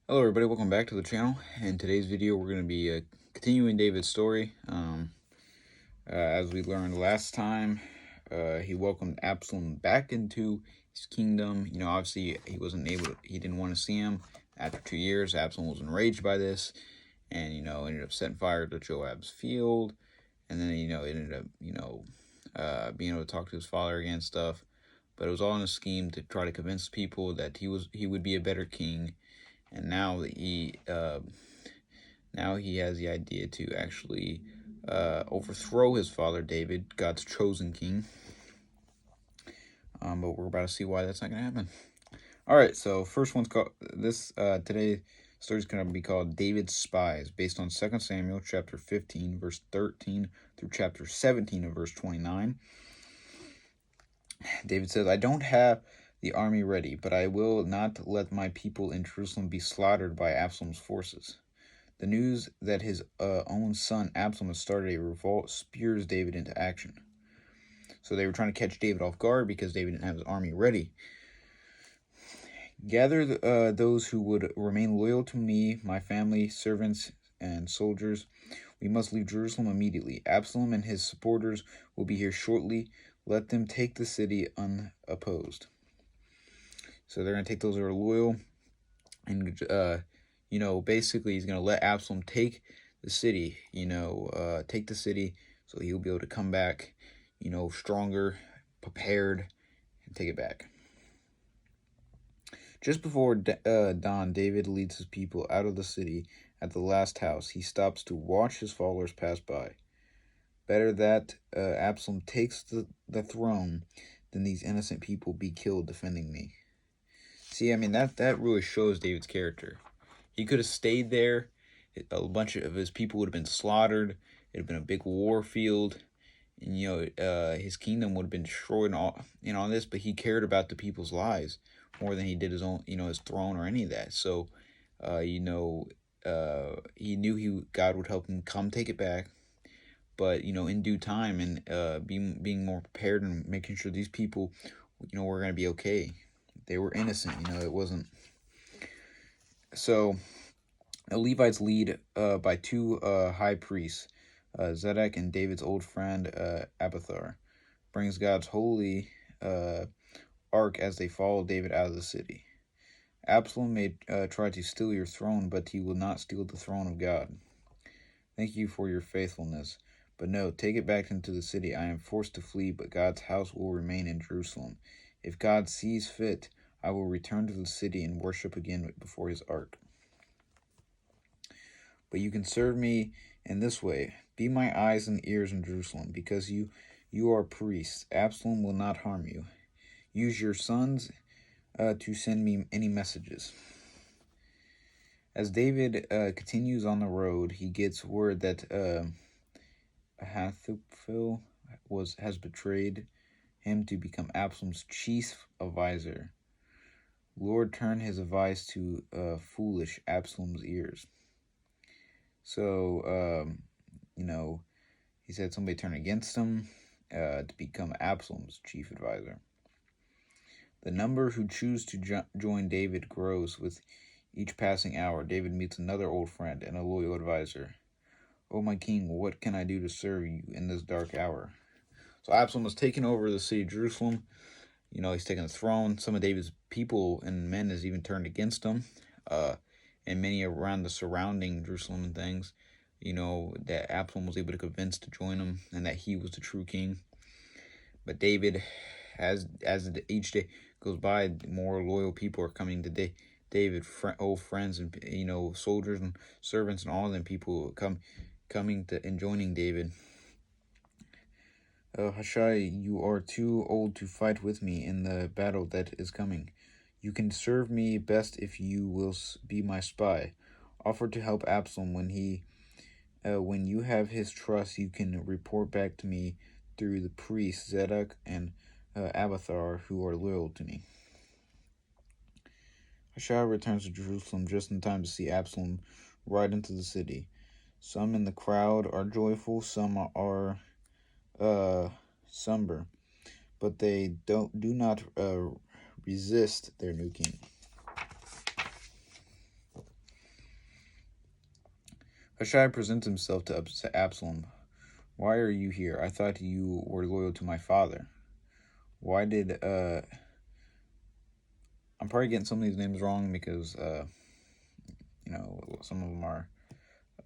Hello everybody, welcome back to the channel. In today's video we're going to be continuing David's story. As we learned last time, he welcomed Absalom back into his kingdom. Obviously he didn't want to see him. After 2 years, Absalom was enraged by this and, ended up setting fire to Joab's field. And then, ended up, being able to talk to his father again and stuff. But it was all in a scheme to try to convince people that he would be a better king. And now he has the idea to actually overthrow his father David, God's chosen king. But we're about to see why that's not going to happen. All right, so first one's called today's story is going to be called David's Spies, based on 2 Samuel chapter 15 verse 13 through chapter 17 of verse 29. David says, "I don't have the army ready, but I will not let my people in Jerusalem be slaughtered by Absalom's forces." The news that his own son Absalom has started a revolt spurs David into action. So they were trying to catch David off guard because David didn't have his army ready. "Gather those who would remain loyal to me, my family, servants, and soldiers. We must leave Jerusalem immediately. Absalom and his supporters will be here shortly. Let them take the city unopposed." So they're going to take those who are loyal, and basically he's going to let Absalom take the city, take the city, so he'll be able to come back, stronger, prepared, and take it back. Just before dawn, David leads his people out of the city. At the last house, he stops to watch his followers pass by. "Better that Absalom takes the throne than these innocent people be killed defending me." See, I mean, that really shows David's character. He could have stayed there. A bunch of his people would have been slaughtered. It would have been a big war field. And, his kingdom would have been destroyed and all this, but he cared about the people's lives more than he did his own, his throne or any of that. So, he knew God would help him come take it back. But, in due time and being more prepared and making sure these people, were going to be okay. They were innocent, it wasn't. So the Levites lead by two high priests, Zedek and David's old friend Abiathar, brings God's holy ark as they follow David out of the city. "Absalom may try to steal your throne, but he will not steal the throne of God. Thank you for your faithfulness. But no, take it back into the city. I am forced to flee, but God's house will remain in Jerusalem. If God sees fit, I will return to the city and worship again before his ark. But you can serve me in this way. Be my eyes and ears in Jerusalem, because you are priests. Absalom will not harm you. Use your sons to send me any messages." As David continues on the road, he gets word that Ahithophel has betrayed him to become Absalom's chief advisor. "Lord, turn his advice to foolish Absalom's ears." So, he said somebody turned against him to become Absalom's chief advisor. The number who choose to join David grows with each passing hour. David meets another old friend and a loyal advisor. "Oh, my king, what can I do to serve you in this dark hour?" So Absalom was taking over the city of Jerusalem. He's taken the throne. Some of David's people and men has even turned against him. And many around the surrounding Jerusalem and things, that Absalom was able to convince to join him and that he was the true king. But David, as each day goes by, more loyal people are coming to David, old friends and soldiers and servants and all of them people coming to and joining David. "Hushai, you are too old to fight with me in the battle that is coming. You can serve me best if you will be my spy. Offer to help Absalom when you have his trust. You can report back to me through the priests Zedek and Abiathar, who are loyal to me." Hushai returns to Jerusalem just in time to see Absalom ride into the city. Some in the crowd are joyful, some are somber, but they do not resist their new king. Hushai presents himself to Absalom. Why are you here? I thought you were loyal to my father. Why did I'm probably getting some of these names wrong because some of them are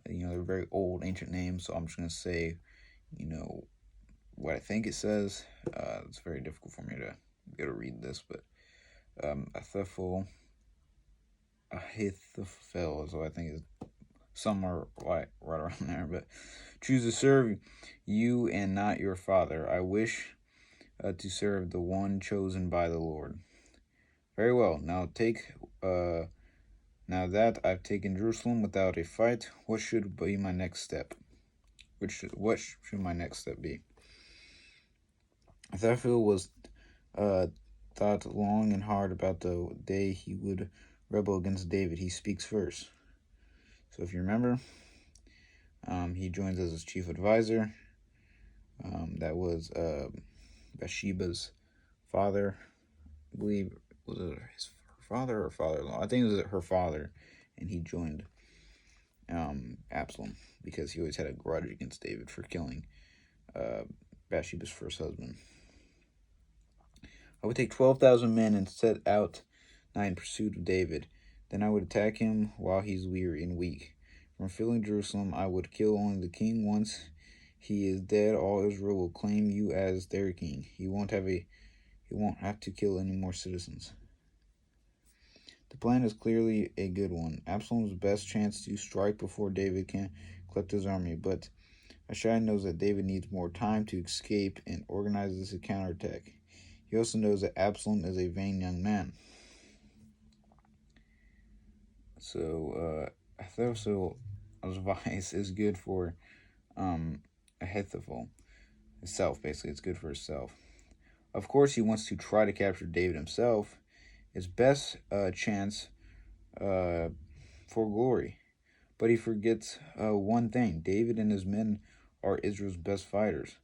they're very old ancient names, so I'm just gonna say what I think it says. It's very difficult for me to be able to read this, but Ahithophel is what I think is somewhere right around there. But choose to serve you and not your father. I wish to serve the one chosen by the Lord. Very well. Now that I've taken Jerusalem without a fight, what should be my next step? What should my next step be? Ahithophel was thought long and hard about the day he would rebel against David. He speaks first. So if you remember, he joins as his chief advisor. That was Bathsheba's father. I believe, was it her father or father-in-law? I think it was her father, and he joined Absalom because he always had a grudge against David for killing Bathsheba's first husband. I would take 12,000 men and set out in pursuit of David. Then I would attack him while he's weary and weak. From filling Jerusalem, I would kill only the king. Once he is dead, all Israel will claim you as their king. He won't have to kill any more citizens. The plan is clearly a good one. Absalom's best chance to strike before David can collect his army, but Hushai knows that David needs more time to escape and organizes a counterattack. He also knows that Absalom is a vain young man. So Ahithophel's advice is good for Ahithophel himself. Basically, it's good for himself. Of course, he wants to try to capture David himself. His best chance for glory. But he forgets one thing. David and his men are Israel's best fighters.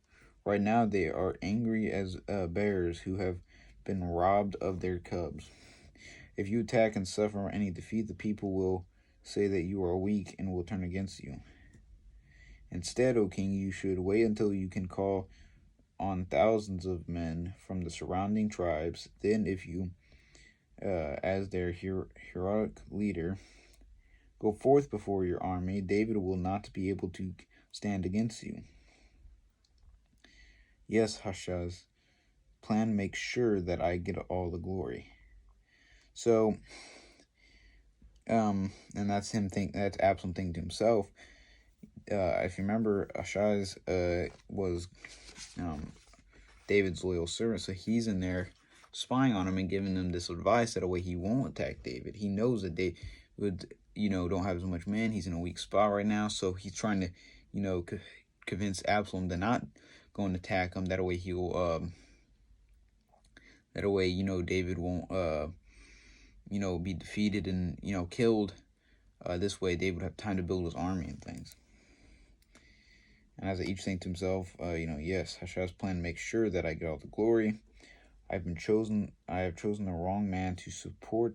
Right now, they are angry as bears who have been robbed of their cubs. If you attack and suffer any defeat, the people will say that you are weak and will turn against you. Instead, O king, you should wait until you can call on thousands of men from the surrounding tribes. Then, if you, as their heroic leader, go forth before your army, David will not be able to stand against you. Yes, Hushai's plan makes sure that I get all the glory. So, and that's that's Absalom thinking to himself. If you remember, Hushai's was David's loyal servant, so he's in there spying on him and giving them this advice that a way he won't attack David. He knows that they would, don't have as much men. He's in a weak spot right now, so he's trying to, convince Absalom to not go and attack him. That way he'll, David won't, be defeated and killed. This way, David would have time to build his army and things. And as I each think to himself, yes, Hushai's plan makes sure that I get all the glory. I have chosen the wrong man to support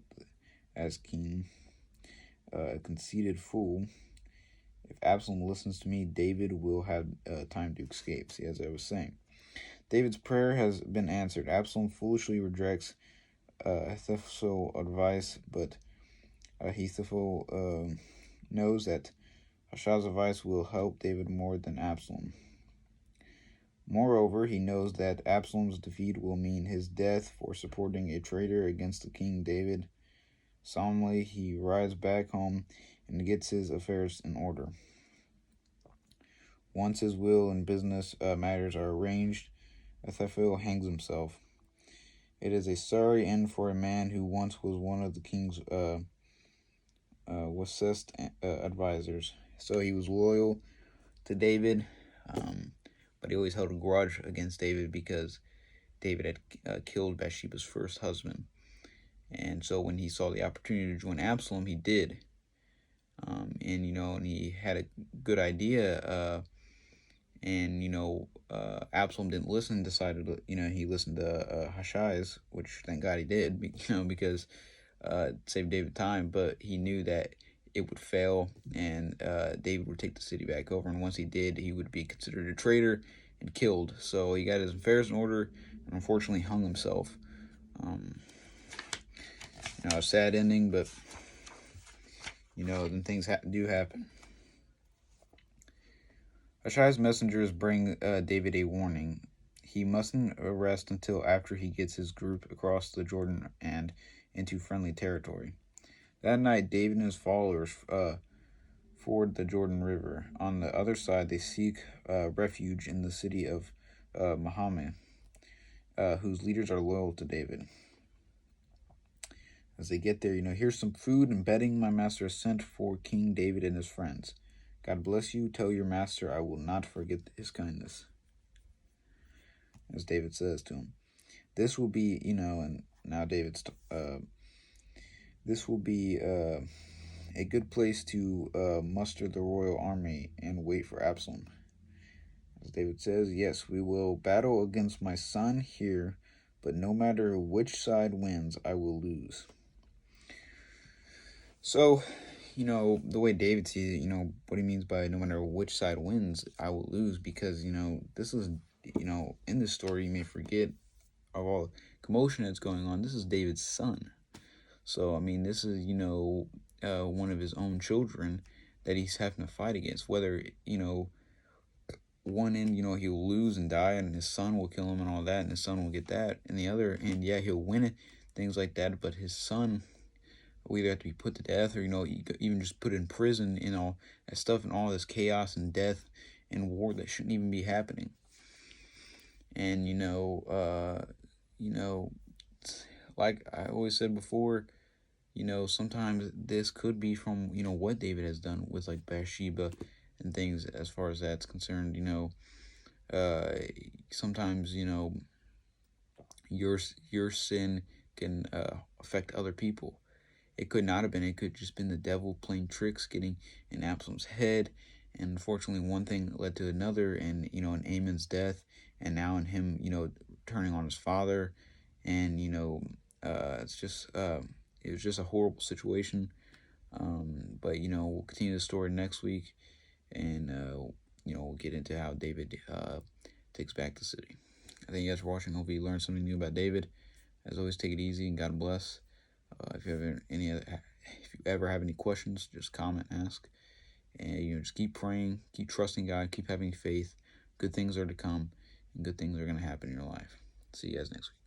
as king, a conceited fool. If Absalom listens to me, David will have time to escape. See, as I was saying, David's prayer has been answered. Absalom foolishly rejects Ahithophel's advice, but Ahithophel knows that Hushai's advice will help David more than Absalom. Moreover, he knows that Absalom's defeat will mean his death for supporting a traitor against the king David. Solemnly, he rides back home and gets his affairs in order. Once his will and business matters are arranged, Ahithophel hangs himself. It is a sorry end for a man who once was one of the king's wisest advisors. So he was loyal to David, but he always held a grudge against David because David had killed Bathsheba's first husband. And so when he saw the opportunity to join Absalom, he did. And he had a good idea. Absalom didn't listen, decided to, he listened to Hushai's, which thank God he did, because it saved David time. But he knew that it would fail, and David would take the city back over. And once he did, he would be considered a traitor and killed. So he got his affairs in order, and unfortunately hung himself. A sad ending, but then things do happen. Hushai's messengers bring David a warning. He mustn't arrest until after he gets his group across the Jordan and into friendly territory. That night, David and his followers ford the Jordan River. On the other side, they seek refuge in the city of Mahanaim, whose leaders are loyal to David. As they get there, here's some food and bedding my master has sent for King David and his friends. God bless you. Tell your master I will not forget his kindness. As David says to him, this will be, and now David's, this will be a good place to muster the royal army and wait for Absalom. As David says, yes, we will battle against my son here, but no matter which side wins, I will lose. So, the way David sees it, what he means by no matter which side wins, I will lose, because, this is, in this story, you may forget of all the commotion that's going on. This is David's son. So, this is, one of his own children that he's having to fight against. Whether, one end, he'll lose and die, and his son will kill him and all that, and his son will get that. And the other end, yeah, he'll win it, things like that, but his son will either have to be put to death, or, even just put in prison, all that stuff, and all this chaos and death and war that shouldn't even be happening. And, like I always said before, sometimes this could be from, what David has done with, like, Bathsheba and things as far as that's concerned. Sometimes, your sin can affect other people. It could not have been. It could just been the devil playing tricks, getting in Absalom's head. And unfortunately, one thing led to another, and, in Ammon's death, and now in him, turning on his father. And, it's just, it was just a horrible situation. But, we'll continue the story next week, and, we'll get into how David takes back the city. I thank you guys for watching. Hopefully you learned something new about David. As always, take it easy, and God bless. If you ever have any questions, just comment, ask, and just keep praying, keep trusting God, keep having faith. Good things are to come, and good things are going to happen in your life. See you guys next week.